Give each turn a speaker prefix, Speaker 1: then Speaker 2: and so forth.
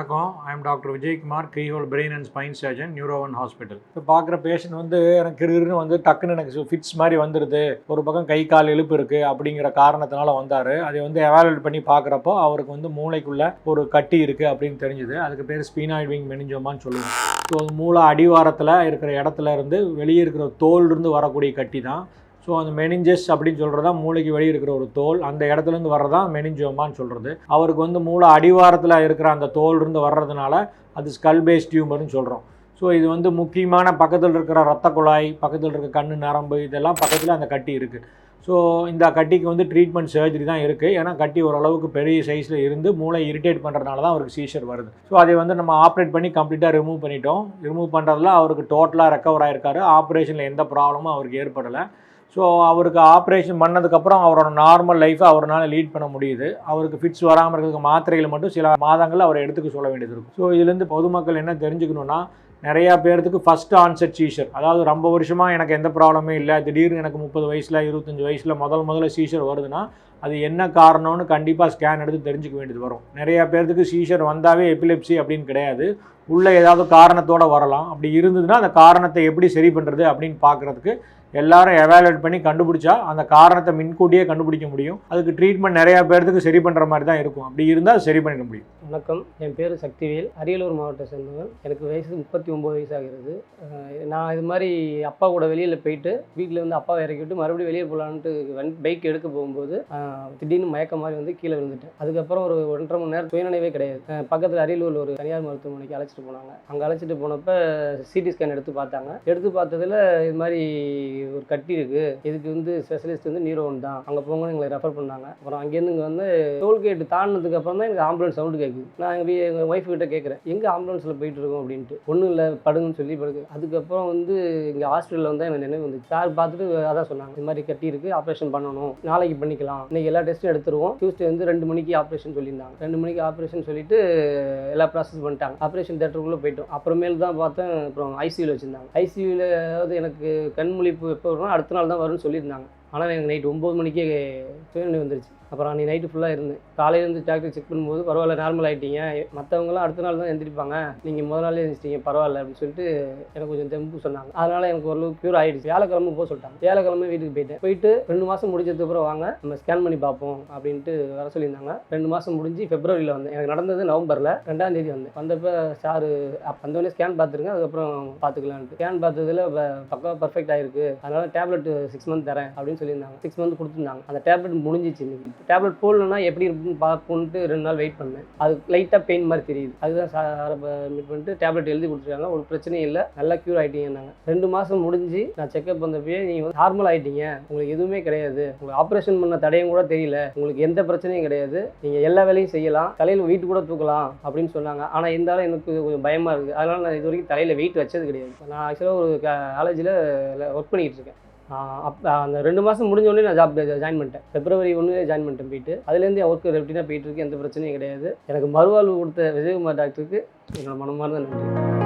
Speaker 1: வணக்கம். I am doctor Vijayakumar, keyhole brain and spine surgeon, NeuroOne hospital. இப்போ பார்க்குற patient வந்து எனக்கு கிருன்னு வந்து டக்குன்னு எனக்கு ஃபிட்ஸ் மாதிரி வந்துடுது, ஒரு பக்கம் கை கால் இழுப்பு இருக்குது அப்படிங்கிற காரணத்தினால வந்தார். அதை வந்து எவாலுவேட் பண்ணி பார்க்குறப்போ அவருக்கு வந்து மூளைக்குள்ளே ஒரு கட்டி இருக்குது அப்படின்னு தெரிஞ்சுது. அதுக்கு பேர் ஸ்பீனாய்டு விங் மெனிஞ்சோமான்னு சொல்லுவோம். ஸோ மூளை அடிவாரத்தில் இருக்கிற இடத்துல இருந்து வெளியே இருக்கிற தோல்லேருந்து வரக்கூடிய கட்டி தான். ஸோ அந்த மெனிஞ்சஸ் அப்படின்னு சொல்கிறது தான் மூளைக்கு வெளியே இருக்கிற ஒரு தோல், அந்த இடத்துலேருந்து வர்றதான் மெனிஞ்சோமான்னு சொல்கிறது. அவருக்கு வந்து மூளை அடிவாரத்தில் இருக்கிற அந்த தோல்லேருந்து வர்றதுனால அது ஸ்கல் பேஸ் டியூமர்னு சொல்கிறோம். ஸோ இது வந்து முக்கியமான பக்கத்தில் இருக்கிற ரத்த குழாய், பக்கத்தில் இருக்கிற கண்ணு நரம்பு, இதெல்லாம் பக்கத்தில் அந்த கட்டி இருக்குது. ஸோ இந்த கட்டிக்கு வந்து ட்ரீட்மெண்ட் சர்ஜரி தான் இருக்குது. ஏன்னா கட்டி ஓரளவுக்கு பெரிய சைஸில் இருந்து மூளை இரிட்டேட் பண்ணுறதுனால தான் அவருக்கு சீஷர் வருது. ஸோ அதை வந்து நம்ம ஆப்ரேட் பண்ணி கம்ப்ளீட்டாக ரிமூவ் பண்ணிட்டோம். ரிமூவ் பண்ணுறதுல அவருக்கு டோட்டலாக ரெக்கவர் ஆகிருக்காரு. ஆப்ரேஷனில் எந்த ப்ராப்ளமும் அவருக்கு ஏற்படலை. ஸோ அவருக்கு ஆப்ரேஷன் பண்ணதுக்கப்புறம் அவரோட நார்மல் லைஃப்பை அவரால் லீட் பண்ண முடியுது. அவருக்கு ஃபிட்ஸ் வராமல் இருக்கிறதுக்கு மாத்திரைகள் மட்டும் சில மாதங்கள் அவர் எடுத்துக்க சொல்ல வேண்டியது இருக்கும். ஸோ இதுலேருந்து பொதுமக்கள் என்ன தெரிஞ்சுக்கணுன்னா, நிறையா பேர்த்துக்கு ஃபஸ்ட் ஆன்செட் சீஷர், அதாவது ரொம்ப வருஷமாக எனக்கு எந்த ப்ராப்ளமே இல்லை, திடீர்னு எனக்கு 30 வயசில் 25 வயசில் முதல்ல சீஷர் வருதுன்னா அது என்ன காரணம்னு கண்டிப்பாக ஸ்கேன் எடுத்து தெரிஞ்சுக்க வேண்டியது வரும். நிறையா பேர்த்துக்கு சீஷர் வந்தாவே எபிலெப்சி அப்படின்னு கிடையாது, உள்ளே ஏதாவது காரணத்தோடு வரலாம். அப்படி இருந்ததுன்னா அந்த காரணத்தை எப்படி சரி பண்ணுறது அப்படின்னு பார்க்குறதுக்கு எல்லாரும் எவாலுவேட் பண்ணி கண்டுபிடிச்சா அந்த காரணத்தை முன்கூட்டியே கண்டுபிடிக்க முடியும். அதுக்கு ட்ரீட்மெண்ட் நிறையா பேர்த்துக்கு சரி பண்ணுற மாதிரி தான் இருக்கும். அப்படி இருந்தால் சரி பண்ணிட முடியும்.
Speaker 2: வணக்கம், என் பேர் சக்திவேல், அரியலூர் மாவட்டத்தை சேர்ந்தவன். எனக்கு வயசு 39 வயசாகிறது. நான் இது மாதிரி அப்பா கூட வெளியில் போயிட்டு வீட்டில் வந்து அப்பாவை இறக்கிவிட்டு மறுபடியும் வெளியே போகலான்ட்டு பைக் எடுக்க போகும்போது திடீர்னு மயக்க மாதிரி வந்து கீழே விழுந்துட்டேன். அதுக்கப்புறம் ஒரு 1.5 மணி நேரம் சுயநினைவே கிடையாது. பக்கத்தில் அரியலூரில் ஒரு தனியார் மருத்துவமனைக்கு அழைச்சிட்டு போனாங்க. அங்கே அழைச்சிட்டு போனப்போ சிடி ஸ்கேன் எடுத்து பார்த்தாங்க. எடுத்து பார்த்ததில் இது மாதிரி ஒரு கட்டி இருக்குது, இதுக்கு வந்து ஸ்பெஷலிஸ்ட் வந்து நியூரோவன் தான், அங்கே போங்க எங்களை ரெஃபர் பண்ணாங்க. அப்புறம் அங்கேருந்து இங்கே வந்து டோல்கேட் தாண்டினதுக்கு அப்புறம் தான் எனக்கு ஆம்புலன்ஸ் சவுண்டு கேட்குது. நான் எங்கள் ஒய்ஃப் கிட்ட கேட்குறேன், எங்கே ஆம்புலன்ஸில் போயிட்டு இருக்கோம் அப்படின்ட்டு. ஒன்றும் இல்லை படுங்கன்னு சொல்லி படுது. அதுக்கப்புறம் வந்து இங்கே ஹாஸ்பிட்டலில் வந்து எனக்கு நினைவு வந்துச்சு. சார் பார்த்துட்டு அதான் சொன்னாங்க, இது மாதிரி கட்டி இருக்குது, ஆப்ரேஷன் பண்ணணும், நாளைக்கு பண்ணிக்கலாம், இன்றைக்கி எல்லா டெஸ்ட்டும் எடுத்துருவோம், டியூஸ்டே வந்து 2 மணிக்கு ஆப்ரேஷன் சொல்லியிருந்தாங்க. 2 மணிக்கு ஆப்ரேஷன் சொல்லிட்டு எல்லா ப்ராசஸ் பண்ணிட்டாங்க. ஆப்ரேஷன் தேட்டருக்குள்ளே போயிட்டோம். அப்புறமேல் தான் பார்த்தேன், அப்புறம் ஐசியூவில் வச்சுருந்தாங்க. ஐசியூவில் அதாவது எனக்கு கண்முழிப்பு எப்போ வரும்னா அடுத்த நாள் தான் வரும்னு சொல்லியிருந்தாங்க. ஆனால் எனக்கு நைட் 9 மணிக்கே சுயநினைவு வந்துருச்சு. அப்புறம் அன்றைக்கி நைட்டு ஃபுல்லாக இருந்தேன். காலையிலேருந்து டாக்டர் செக் பண்ணும்போது பரவாயில்ல, நார்மல் ஆகிட்டீங்க, மற்றவங்களாம் அடுத்த நாள் தான் எந்திரிப்பாங்க, நீங்கள் முதல் நாளே எழுந்திரிச்சிட்டீங்க, பரவாயில்ல அப்படின்னு சொல்லிட்டு எனக்கு கொஞ்சம் தெம்பு சொன்னாங்க. அதனால் எனக்கு ஓரளவுக்கு க்யூர் ஆகிடுச்சு. வியாழக்கிழமை போக சொல்லிட்டாங்க. வியாழக்கிழமை வீட்டுக்கு போயிட்டு 2 மாதம் முடிஞ்சதுக்கப்புறம் வாங்க நம்ம ஸ்கேன் பண்ணி பார்ப்போம் அப்படின்ட்டு வர சொல்லியிருந்தாங்க. 2 மாதம் முடிஞ்சு பிப்ரவரியில் வந்தேன். எனக்கு நடந்தது நவம்பரில் 2ஆம் தேதி வந்தேன். வந்தப்போ சார் வந்தோடனே ஸ்கேன் பார்த்துருங்க, அதுக்கப்புறம் பார்த்துக்கலான்ட்டு. ஸ்கேன் பார்த்ததில் பக்கா பர்ஃபெக்ட் ஆகிருக்கு, அதனால் டேப்லெட் 6 மந்த் தரேன் அப்படின்னு சொல்லியிருந்தாங்க. 6 மந்த் கொடுத்துருந்தாங்க. அந்த டேப்லெட் முடிஞ்சிச்சு. இன்னைக்கு டேப்லெட் போடலன்னா எப்படி இருக்குன்னு பார்க்கணுன்ட்டு 2 நாள் வெயிட் பண்ணேன். அது லைட்டாக பெயின் மாதிரி தெரியுது. அதுதான் சாரை மீட் பண்ணிட்டு டேப்லெட் எழுதி கொடுத்துருக்காங்க. ஒரு பிரச்சனையும் இல்லை, நல்லா க்யூர் ஆகிட்டீங்கன்னாங்க. 2 மாதம் முடிஞ்சு நான் செக்அப் வந்தப்பயே நீங்கள் வந்து நார்மல் ஆகிட்டீங்க, உங்களுக்கு எதுவுமே கிடையாது, உங்களுக்கு ஆப்ரேஷன் பண்ண தடையும் கூட தெரியல, உங்களுக்கு எந்த பிரச்சனையும் கிடையாது, நீங்கள் எல்லா வேலையும் செய்யலாம், தலையில் வெயிட் கூட தூக்கலாம் அப்படின்னு சொன்னாங்க. ஆனால் இருந்தாலும் எனக்கு கொஞ்சம் பயமாக இருக்குது. அதனால் நான் இது வரைக்கும் தலையில் வெயிட் வச்சது கிடையாது. நான் ஆக்சுவலாக ஒரு காலேஜில் ஒர்க் பண்ணிக்கிட்டு இருக்கேன். அந்த 2 மாதம் முடிஞ்சோடனே நான் ஜாப் ஜாயின் பண்ணிட்டேன். பிப்ரவரி 1 ஜாயின் பண்ணிட்டேன். போயிட்டு அதுலேருந்து என் ஒர்க்கு ரொட்டீனாக போயிட்டு இருக்கு, எந்த பிரச்சனையும் கிடையாது. எனக்கு மறுவாழ்வு கொடுத்த விஜயகுமார் டாக்டருக்கு என்னோட மனமார்ந்த நன்றி.